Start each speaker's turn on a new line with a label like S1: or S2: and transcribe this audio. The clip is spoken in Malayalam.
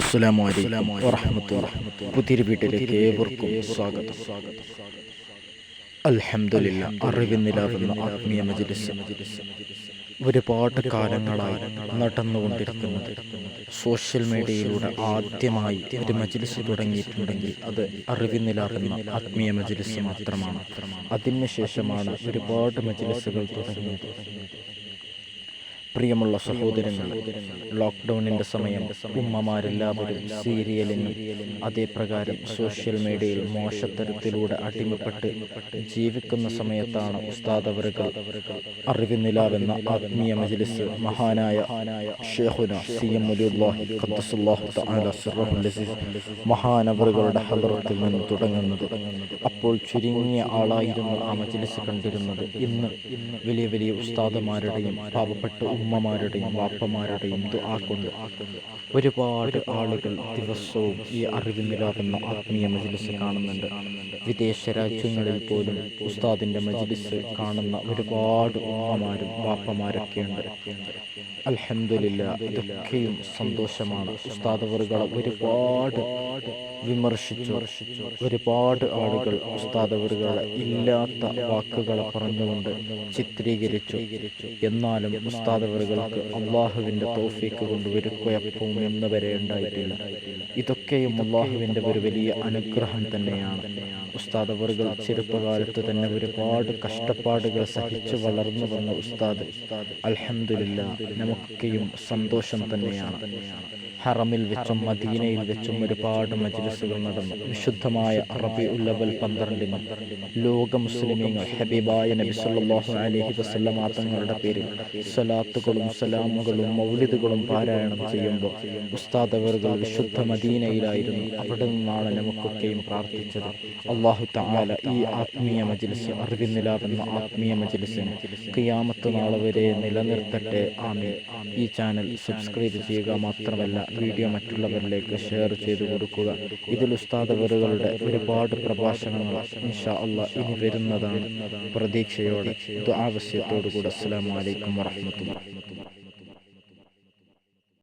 S1: അസ്സലാമു അലൈക്കും വറഹ്മത്തുള്ളാഹി. പുതിയൊരു വീട്ടിലേക്ക് ഏവർക്കും സ്വാഗതം. അൽഹംദുലില്ലാ, അറിവിന്നിലാവുന്ന ആത്മീയ മജ്‌ലിസ് ഒരുപാട് കാലങ്ങളായി നടന്നുകൊണ്ടിരിക്കുന്നത്. സോഷ്യൽ മീഡിയയിലൂടെ ആദ്യമായി ഒരു മജ്‌ലിസ് തുടങ്ങിയിട്ടുണ്ടെങ്കിൽ അത് അറിവിന്നിലാവുന്ന ആത്മീയ മജ്‌ലിസ് മാത്രമാണ്. അതിനുശേഷമാണ് ഒരുപാട് മജ്‌ലിസുകൾ തുടങ്ങിയത്. പ്രിയമുള്ള സഹോദരങ്ങൾ, ലോക്ക്ഡൗണിൻ്റെ സമയം ഉമ്മമാരെല്ലാവരും സീരിയലിനും അതേപ്രകാരം സോഷ്യൽ മീഡിയയിൽ മോശത്തരത്തിലൂടെ അടിമപ്പെട്ട് ജീവിക്കുന്ന സമയത്താണ് ഉസ്താദ് അവറുകൾ അറിവിന്നിലാവെന്ന ആത്മീയ മജ്‌ലിസ് മഹാനായ ഷേഖുന സി.എം. വലിയുല്ലാഹി ഖദ്ദസല്ലാഹു തആല സിർറഹുൽ അസീസ് മഹാനവറുകളുടെ ഹളറത്തിൽ നിന്ന് തുടങ്ങുന്നത്. അപ്പോൾ ചുരുങ്ങിയ ആളായിരുന്നു ആ മജ്‌ലിസ് കണ്ടിരുന്നത്. ഇന്ന് വലിയ വലിയ ഉസ്താദുമാരുടെയും പാവപ്പെട്ട ഉമ്മമാരുടെയും വാപ്പമാരുടെയും ദുആ കൊണ്ട് ഒരുപാട് ആളുകൾ ദിവസവും ഈ അറിവിന്നിലാവുന്ന ആത്മീയ മജ്‌ലിസ് കാണുന്നുണ്ട്. വിദേശ രാജ്യങ്ങളിൽ പോലും ഉസ്താദിന്റെ മജ്‌ലിസ് കാണുന്ന ഒരുപാട് ഉമ്മമാരും വാപ്പമാരൊക്കെയുണ്ട്. അൽഹംദുലില്ലാ, ഇതൊക്കെയും സന്തോഷമാണ്. ഉസ്താദ് അവറുകളെ ഒരുപാട് വിമർശിച്ചു, ഒരുപാട് ആളുകൾ ഉസ്താദ് അവറുകളെ ഇല്ലാത്ത വാക്കുകളെ പറഞ്ഞുകൊണ്ട് ചിത്രീകരിച്ചു. എന്നാലും ഉസ്താദ് അവറുകൾക്ക് അള്ളാഹുവിൻ്റെ തൗഫീഖ് കൊണ്ട് ഒരു കുഴപ്പവും ഇന്ന് വരെ ഉണ്ടായിട്ടില്ല. ഇതൊക്കെയും അള്ളാഹുവിൻ്റെ ഒരു വലിയ അനുഗ്രഹം തന്നെയാണ്. ഉസ്താദ് അവറുകൾ ചെറുപ്പകാലത്ത് തന്നെ ഒരുപാട് കഷ്ടപ്പാടുകൾ സഹിച്ചു വളർന്നു വന്ന ഉസ്താദ് അൽഹംദുലില്ലാ നമുക്കൊക്കെയും സന്തോഷം തന്നെയാണ്. ഹറമിൽ വെച്ചും മദീനയിൽ വെച്ചും ഒരുപാട് മജ്‌ലിസുകൾ നടന്നു. വിശുദ്ധമായ റബീഉൽ അവ്വൽ 12-ന് ലോക മുസ്ലിമീങ്ങൾ ഹബീബായ നബി സല്ലല്ലാഹു അലൈഹി വസല്ലമ തങ്ങളുടെ പേരിൽ സ്വലാത്തുകളും സലാമുകളും മൗലിദുകളും പാരായണം ചെയ്യുമ്പോൾ ഉസ്താദ് അവറുകൾ വിശുദ്ധ മദീനയിലായിരുന്നു. അവിടെ നിന്നാണ് നമുക്കൊക്കെയും പ്രാർത്ഥിച്ചത്, അല്ലാഹു തആല ഈ ആത്മീയ മജ്‌ലിസ് അറിവിന്നിലാവുന്ന ആത്മീയ മജ്‌ലിസിനെ ഖിയാമത്ത് നാൾ വരെ നിലനിർത്തട്ടെ. ആമീൻ. ഈ ചാനൽ സബ്സ്ക്രൈബ് ചെയ്യുക മാത്രമല്ല വീഡിയോ മറ്റുള്ളവരിലേക്ക് ഷെയർ ചെയ്തു കൊടുക്കുക. ഇതിൽ ഉസ്താദ് അവറുകളുടെ ഒരുപാട് പ്രഭാഷണങ്ങൾ ഇൻഷാ അല്ലാഹ് ഇനി വരുന്നതാണ്. പ്രതീക്ഷയോടെ ദുആ വസിയത്തോടു കൂടി അസ്സലാമു അലൈക്കും വറഹ്മത്തുള്ളാഹി.